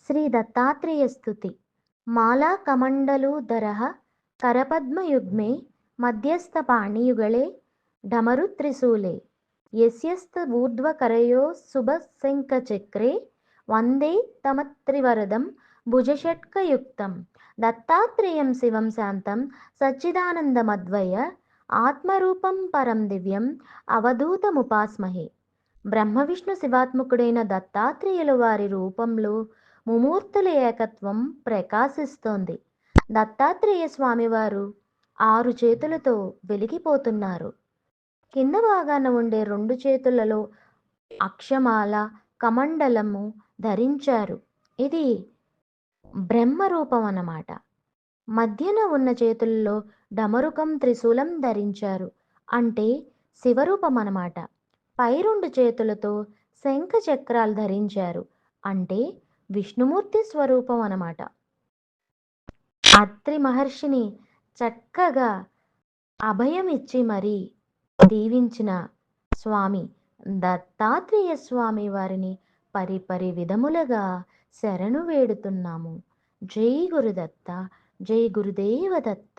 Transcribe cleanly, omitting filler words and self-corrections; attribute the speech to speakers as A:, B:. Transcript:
A: శ్రీ దత్తాత్రేయ స్థుతి. మాలా కమండలూధరః కరపద్మయుగ్మే మధ్యస్థపాణియుగళే ఢమరుత్రిశూలే యస్యస్త ఊర్ధ్వకరయోః శుభశంఖచక్రే వందే తమత్రివరదం భుజషట్కయుక్తం దత్తాత్రేయం శివం శాంతం సచ్చిదానందమద్వయ ఆత్మరూపం పరం దివ్యం అవధూతముపాస్మహే. బ్రహ్మ విష్ణు శివాత్మకుడైన దత్తాత్రేయుల వారి రూపంలో ముమూర్తుల ఏకత్వం ప్రకాశిస్తోంది. దత్తాత్రేయ స్వామివారు 6 చేతులతో వెలిగిపోతున్నారు. కింద భాగాన ఉండే 2 చేతులలో అక్షమాల, కమండలము ధరించారు. ఇది బ్రహ్మరూపం అన్నమాట. మధ్యన ఉన్న చేతుల్లో డమరుకం, త్రిశూలం ధరించారు. అంటే శివరూపం అన్నమాట. పై 2 చేతులతో శంఖ చక్రాలు ధరించారు. అంటే విష్ణుమూర్తి స్వరూపం అన్నమాట. అత్రి మహర్షిని చక్కగా అభయం ఇచ్చి మరీ దీవించిన స్వామి దత్తాత్రేయ స్వామి వారిని పరిపరి విధములుగా శరణు వేడుతున్నాము. జై గురుదత్త, జై గురుదేవ దత్త.